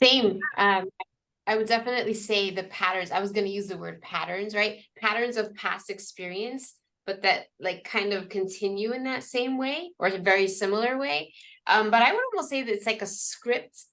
Same. I would definitely say the patterns. I was going to use the word patterns, right? Patterns of past experience, but that like kind of continue in that same way or a very similar way. But I would almost say that it's like a script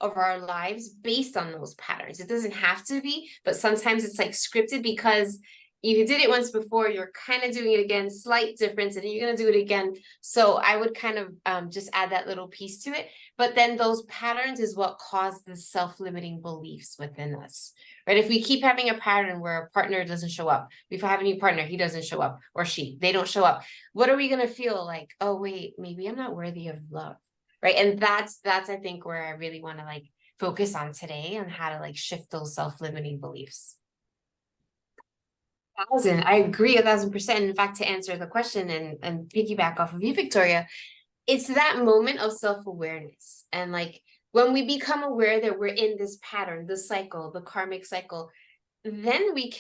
of our lives based on those patterns. It doesn't have to be, but sometimes it's like scripted because you did it once before, you're kind of doing it again, slight difference, and you're going to do it again. So I would kind of just add that little piece to it. But then those patterns is what cause the self-limiting beliefs within us, right? If we keep having a pattern where a partner doesn't show up, if have a new partner, he doesn't show up, or they don't show up, what are we going to feel like? Oh, wait, maybe I'm not worthy of love, right? And that's I think where I really want to like focus on today on how to like shift those self-limiting beliefs. I agree 1,000%. In fact, to answer the question and piggyback off of you, Victoria, it's that moment of self-awareness. And like when we become aware that we're in this pattern, the cycle, the karmic cycle, then we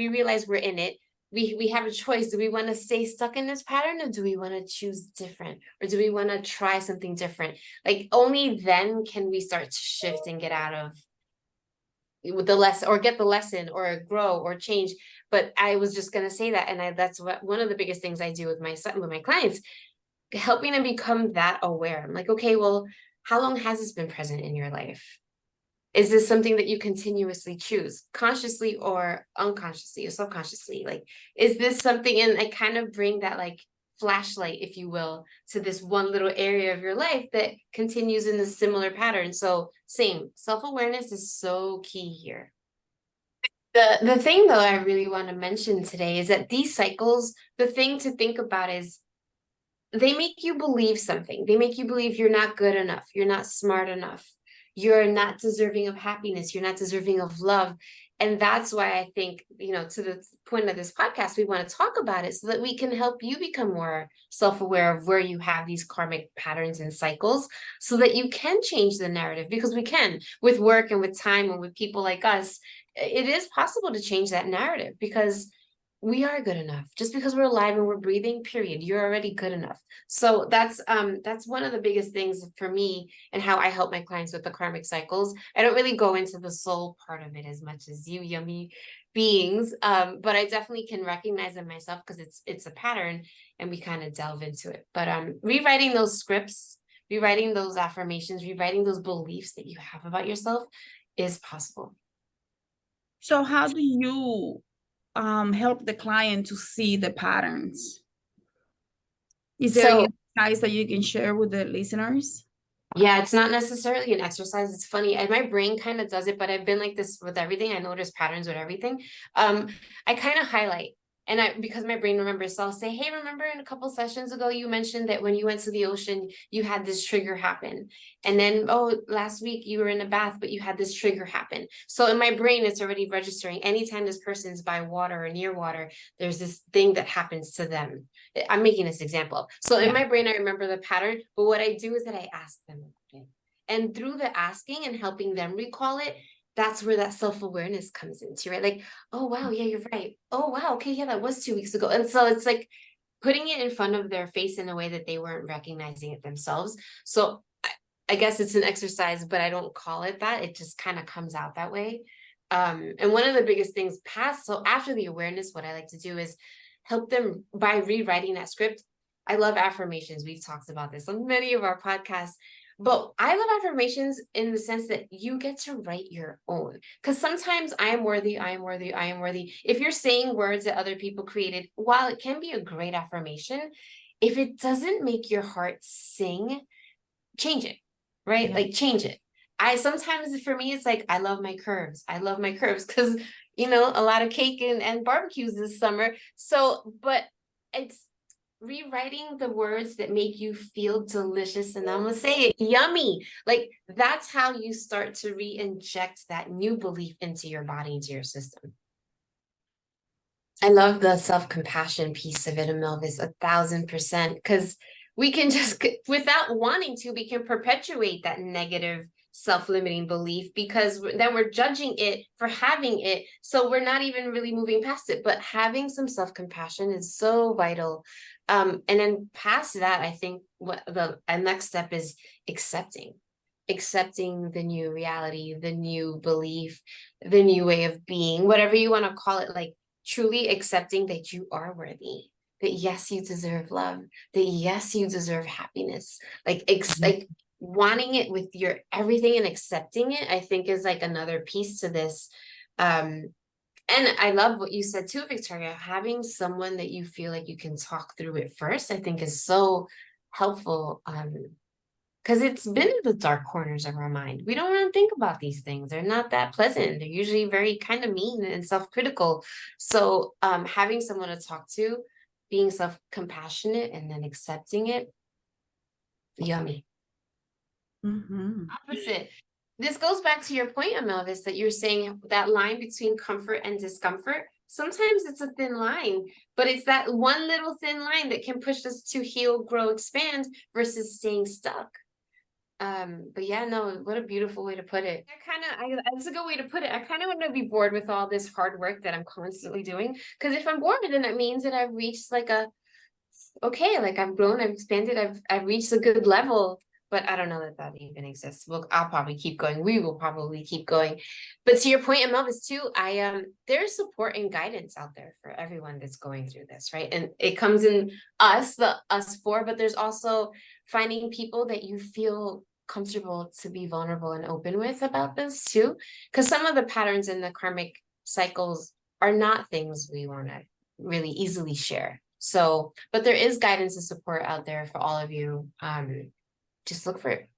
realize we're in it. We have a choice. Do we want to stay stuck in this pattern, or do we want to choose different? Or do we want to try something different? Like only then can we start to shift and get out of with the lesson or get the lesson or grow or change. But I was just going to say that. And that's what one of the biggest things I do with my clients, helping them become that aware. I'm like, okay, well, how long has this been present in your life? Is this something that you continuously choose consciously or unconsciously or subconsciously? Like, is this something, and I kind of bring that like flashlight, if you will, to this one little area of your life that continues in a similar pattern. So same, self-awareness is so key here. The thing though I really want to mention today is that these cycles, the thing to think about is they make you believe something. They make you believe you're not good enough. You're not smart enough. You're not deserving of happiness. You're not deserving of love. And that's why I think, to the point of this podcast, we want to talk about it so that we can help you become more self-aware of where you have these karmic patterns and cycles so that you can change the narrative, because we can with work and with time and with people like us. It is possible to change that narrative because we are good enough. Just because we're alive and we're breathing, period, you're already good enough. So that's one of the biggest things for me and how I help my clients with the karmic cycles. I don't really go into the soul part of it as much as you yummy beings, but I definitely can recognize in myself because it's a pattern, and we kind of delve into it. But rewriting those scripts, rewriting those affirmations, rewriting those beliefs that you have about yourself is possible. So how do you help the client to see the patterns? Is there any So exercise that you can share with the listeners? yeah, it's not necessarily an exercise. It's funny. My brain kind of does it, but I've been like this with everything. I notice patterns with everything. I kind of highlight, and because my brain remembers, so I'll say, "Hey, remember in a couple sessions ago you mentioned that when you went to the ocean, you had this trigger happen, and then last week you were in a bath, but you had this trigger happen." So in my brain, it's already registering. Anytime this person's by water or near water, there's this thing that happens to them. I'm making this example. So in Yeah. my brain, I remember the pattern, but what I do is that I ask them about it. And through the asking and helping them recall it, that's where that self-awareness comes into, right? Like, oh, wow, yeah, you're right. Oh, wow, okay, yeah, that was 2 weeks ago. And so it's like putting it in front of their face in a way that they weren't recognizing it themselves. So I guess it's an exercise, but I don't call it that. It just kind of comes out that way. And one of the biggest things so after the awareness, what I like to do is help them by rewriting that script. I love affirmations. We've talked about this on many of our podcasts, but I love affirmations in the sense that you get to write your own. Because sometimes I am worthy, I am worthy, I am worthy. If you're saying words that other people created, while it can be a great affirmation, if it doesn't make your heart sing, change it, right? Yeah. Like change it. I sometimes for me, it's like, I love my curves. I love my curves because, a lot of cake and barbecues this summer. So, but it's rewriting the words that make you feel delicious. And I'm going to say it, yummy. Like that's how you start to re-inject that new belief into your body, into your system. I love the self-compassion piece of it, Melvis, 1,000%, because we can just, without wanting to, we can perpetuate that negative self-limiting belief because then we're judging it for having it. So we're not even really moving past it. But having some self-compassion is so vital. And then past that, I think what the next step is accepting. accepting the new reality, the new belief, the new way of being, whatever you want to call it, like truly accepting that you are worthy, that yes, you deserve love, that yes, you deserve happiness, like wanting it with your everything and accepting it, I think is like another piece to this. And I love what you said too, Victoria, having someone that you feel like you can talk through it first, I think is so helpful. Because it's been in the dark corners of our mind. We don't want to think about these things. They're not that pleasant. They're usually very kind of mean and self-critical. So having someone to talk to, being self-compassionate and then accepting it, yummy. Opposite. This goes back to your point, Amelvis, that you're saying that line between comfort and discomfort. Sometimes it's a thin line, but it's that one little thin line that can push us to heal, grow, expand versus staying stuck. But yeah, no, what a beautiful way to put it. That's a good way to put it. I kind of want to be bored with all this hard work that I'm constantly doing. Because if I'm bored, then that means that I've reached like okay, like I've grown, I've expanded, I've reached a good level. But I don't know that that even exists. Well, I'll probably keep going. We will probably keep going. But to your point, Melvis, too, there's support and guidance out there for everyone that's going through this, right? And it comes in us four, but there's also finding people that you feel comfortable to be vulnerable and open with about this too. Because some of the patterns in the karmic cycles are not things we want to really easily share. So, but there is guidance and support out there for all of you. Just look for it.